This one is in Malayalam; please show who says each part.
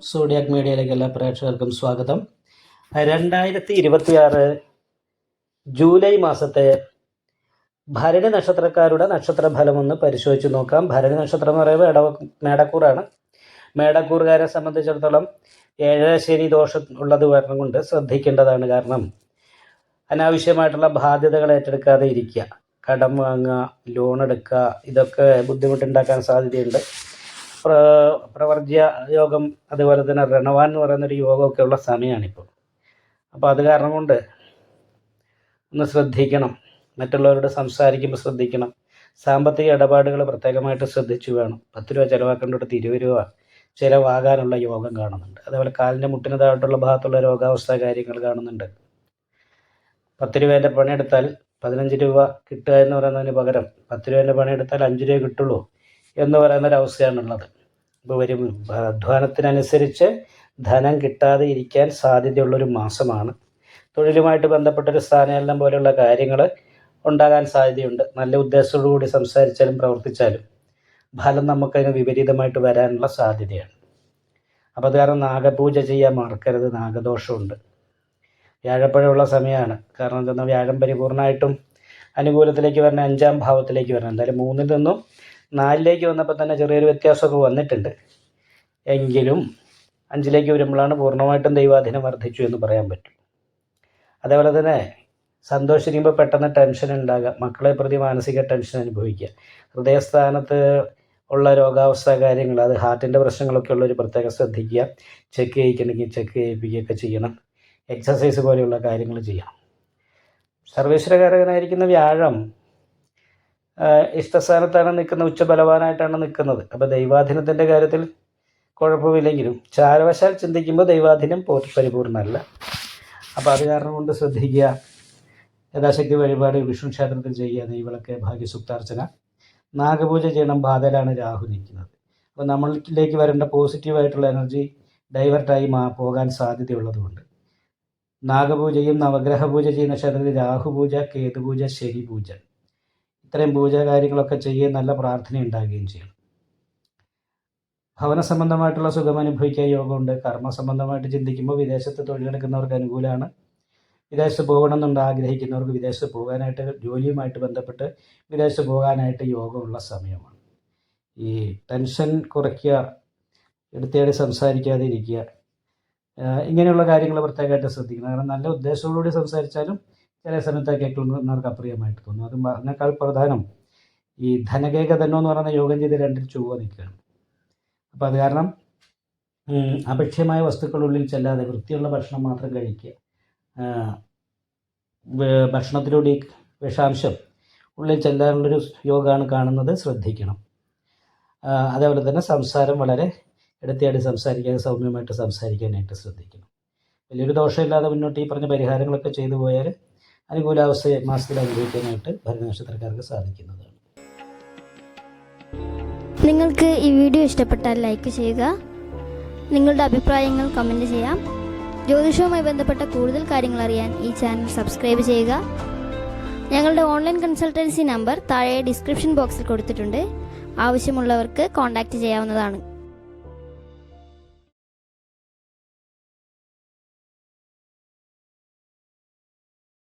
Speaker 1: സോഡിയാക് മീഡിയയിലേക്ക് എല്ലാ പ്രേക്ഷകർക്കും സ്വാഗതം. 2026 ജൂലൈ മാസത്തെ ഭരണി നക്ഷത്രക്കാരുടെ നക്ഷത്രഫലമൊന്ന് പരിശോധിച്ച് നോക്കാം. ഭരണി നക്ഷത്രം എന്ന് പറയുമ്പോൾ മേടക്കൂറാണ്. മേടക്കൂറുകാരെ സംബന്ധിച്ചിടത്തോളം 7 ശനി ദോഷം ഉള്ളത് കാരണം കൊണ്ട് ശ്രദ്ധിക്കേണ്ടതാണ്. കാരണം അനാവശ്യമായിട്ടുള്ള ബാധ്യതകൾ ഏറ്റെടുക്കാതെ ഇരിക്കുക, കടം വാങ്ങുക, ലോൺ എടുക്കുക, ഇതൊക്കെ ബുദ്ധിമുട്ടുണ്ടാക്കാൻ സാധ്യതയുണ്ട്. പ്രവർജ്യ യോഗം, അതുപോലെ തന്നെ രണവാൻ എന്ന് പറയുന്നൊരു യോഗമൊക്കെ ഉള്ള സമയമാണിപ്പോൾ. അപ്പോൾ അത് കാരണം കൊണ്ട് ഒന്ന് ശ്രദ്ധിക്കണം. മറ്റുള്ളവരോട് സംസാരിക്കുമ്പോൾ ശ്രദ്ധിക്കണം. സാമ്പത്തിക ഇടപാടുകൾ പ്രത്യേകമായിട്ട് ശ്രദ്ധിച്ചു വേണം. 10 രൂപ ചിലവാക്കേണ്ടിടത്ത് 20 രൂപ ചിലവാകാനുള്ള യോഗം കാണുന്നുണ്ട്. അതേപോലെ കാലിൻ്റെ മുട്ടിന് താഴോട്ടുള്ള ഭാഗത്തുള്ള രോഗാവസ്ഥ കാര്യങ്ങൾ കാണുന്നുണ്ട്. 10 രൂപേൻ്റെ പണിയെടുത്താൽ 15 രൂപ കിട്ടുക എന്ന് പറയുന്നതിന് പകരം 10 രൂപേൻ്റെ പണിയെടുത്താൽ 5 രൂപ കിട്ടുള്ളൂ എന്ന് പറയുന്നൊരവസ്ഥയാണുള്ളത്. ഇപ്പോൾ വരും അധ്വാനത്തിനനുസരിച്ച് ധനം കിട്ടാതെ ഇരിക്കാൻ സാധ്യതയുള്ളൊരു മാസമാണ്. തൊഴിലുമായിട്ട് ബന്ധപ്പെട്ടൊരു സ്ഥാനചലനം പോലെയുള്ള കാര്യങ്ങൾ ഉണ്ടാകാൻ സാധ്യതയുണ്ട്. നല്ല ഉദ്ദേശത്തോടുകൂടി സംസാരിച്ചാലും പ്രവർത്തിച്ചാലും ഫലം നമുക്കതിന് വിപരീതമായിട്ട് വരാനുള്ള സാധ്യതയാണ്. അപ്പോൾ അത് കാരണം നാഗപൂജ ചെയ്യാൻ മറക്കരുത്. നാഗദോഷമുണ്ട്. വ്യാഴപ്പഴമുള്ള സമയമാണ്. കാരണം എന്തെന്നാൽ വ്യാഴം പരിപൂർണമായിട്ടും അനുകൂലത്തിലേക്ക് വരണം, 5ാം ഭാവത്തിലേക്ക് വരണം. എന്തായാലും 3-ൽ നിന്നും 4-ലേക്ക് വന്നപ്പോൾ തന്നെ ചെറിയൊരു വ്യത്യാസമൊക്കെ വന്നിട്ടുണ്ട്. എങ്കിലും 5-ലേക്ക് വരുമ്പോഴാണ് പൂർണ്ണമായിട്ടും ദൈവാധീനം വർദ്ധിച്ചു എന്ന് പറയാൻ പറ്റും. അതേപോലെ തന്നെ സന്തോഷിക്കുമ്പോൾ പെട്ടെന്ന് ടെൻഷൻ ഉണ്ടാകുക, മക്കളെ പ്രതി മാനസിക ടെൻഷൻ അനുഭവിക്കുക, ഹൃദയസ്ഥാനത്ത് ഉള്ള രോഗാവസ്ഥ കാര്യങ്ങൾ, അത് ഹാർട്ടിൻ്റെ പ്രശ്നങ്ങളൊക്കെ ഉള്ളൊരു പ്രത്യേകം ശ്രദ്ധിക്കുക. ചെക്ക് ചെയ്യിക്കണമെങ്കിൽ ചെക്ക് ചെയ്യിപ്പിക്കുകയൊക്കെ ചെയ്യണം. എക്സസൈസ് പോലെയുള്ള കാര്യങ്ങൾ ചെയ്യണം. സർവേശ്വരകാരകനായിരിക്കുന്ന വ്യാഴം ഇഷ്ടസ്ഥാനത്താണ് നിൽക്കുന്നത്, ഉച്ചബലവാനായിട്ടാണ് നിൽക്കുന്നത്. അപ്പോൾ ദൈവാധീനത്തിൻ്റെ കാര്യത്തിൽ കുഴപ്പമില്ലെങ്കിലും ചാരവശാൽ ചിന്തിക്കുമ്പോൾ ദൈവാധീനം പരിപൂർണ്ണമല്ല. അപ്പോൾ അത് കാരണം കൊണ്ട് ശ്രദ്ധിക്കുക. യഥാശക്തി വഴിപാട് വിഷ്ണു ക്ഷേത്രത്തിൽ ചെയ്യുക, നെയ്വിളക്ക്, ഭാഗ്യസുക്താർച്ചന, നാഗപൂജ ചെയ്യണം. ബാധയിലാണ് രാഹു നിൽക്കുന്നത്. അപ്പോൾ നമ്മളിലേക്ക് വരേണ്ട പോസിറ്റീവായിട്ടുള്ള എനർജി ഡൈവേർട്ടായി പോകാൻ സാധ്യതയുള്ളതുകൊണ്ട് നാഗപൂജയും നവഗ്രഹ പൂജ ചെയ്യുന്ന ക്ഷേത്രത്തിൽ രാഹുപൂജ, കേതുപൂജ, ശനി പൂജ, ഇത്രയും പൂജ കാര്യങ്ങളൊക്കെ ചെയ്യുകയും നല്ല പ്രാർത്ഥന ഉണ്ടാകുകയും ചെയ്യണം. ഭവന സംബന്ധമായിട്ടുള്ള സുഖം അനുഭവിക്കാൻ യോഗമുണ്ട്. കർമ്മ സംബന്ധമായിട്ട് ചിന്തിക്കുമ്പോൾ വിദേശത്ത് തൊഴിലെടുക്കുന്നവർക്ക് അനുകൂലമാണ്. വിദേശത്ത് പോകണമെന്നുണ്ട് ആഗ്രഹിക്കുന്നവർക്ക് വിദേശത്ത് പോകാനായിട്ട്, ജോലിയുമായിട്ട് ബന്ധപ്പെട്ട് വിദേശത്ത് പോകാനായിട്ട് യോഗമുള്ള സമയമാണ്. ഈ ടെൻഷൻ കുറയ്ക്കുക, എടുത്തേടി സംസാരിക്കാതെ ഇരിക്കുക, ഇങ്ങനെയുള്ള കാര്യങ്ങൾ പ്രത്യേകമായിട്ട് ശ്രദ്ധിക്കണം. കാരണം നല്ല ഉദ്ദേശത്തോടുകൂടി സംസാരിച്ചാലും ചില സമയത്ത് കേൾക്കുന്നവർക്ക് അപ്രിയമായിട്ട് തോന്നും. അത് അതിനേക്കാൾ പ്രധാനം ഈ ധനകേക തന്നെ എന്ന് പറയുന്ന യോഗം ചെയ്ത് 2-ൽ ചൊവ്വ നിൽക്കുകയാണ്. അപ്പോൾ അത് കാരണം അഭക്ഷ്യമായ വസ്തുക്കളുള്ളിൽ ചെല്ലാതെ വൃത്തിയുള്ള ഭക്ഷണം മാത്രം കഴിക്കുക. ഭക്ഷണത്തിലൂടെ വിഷാംശം ഉള്ളിൽ ചെല്ലാനുള്ളൊരു യോഗമാണ് കാണുന്നത്, ശ്രദ്ധിക്കണം. അതേപോലെ തന്നെ സംസാരം വളരെ എടുത്തിയാടി സംസാരിക്കാതെ സൗമ്യമായിട്ട് സംസാരിക്കാനായിട്ട് ശ്രദ്ധിക്കണം. വലിയൊരു ദോഷമില്ലാതെ മുന്നോട്ട് ഈ പറഞ്ഞ പരിഹാരങ്ങളൊക്കെ ചെയ്തു പോയാൽ അനുകൂലാവസ്ഥ മാസത്തിൽ അനുഭവിക്കാനായിട്ട് ഭരണി നക്ഷത്രക്കാർക്ക് സാധിക്കുന്നതാണ്.
Speaker 2: നിങ്ങൾക്ക് ഈ വീഡിയോ ഇഷ്ടപ്പെട്ടാൽ ലൈക്ക് ചെയ്യുക. നിങ്ങളുടെ അഭിപ്രായങ്ങൾ കമൻറ്റ് ചെയ്യാം. ജ്യോതിഷവുമായി ബന്ധപ്പെട്ട കൂടുതൽ കാര്യങ്ങൾ അറിയാൻ ഈ ചാനൽ സബ്സ്ക്രൈബ് ചെയ്യുക. ഞങ്ങളുടെ ഓൺലൈൻ കൺസൾട്ടൻസി നമ്പർ താഴെ ഡിസ്ക്രിപ്ഷൻ ബോക്സിൽ കൊടുത്തിട്ടുണ്ട്. ആവശ്യമുള്ളവർക്ക് കോൺടാക്റ്റ് ചെയ്യാവുന്നതാണ്.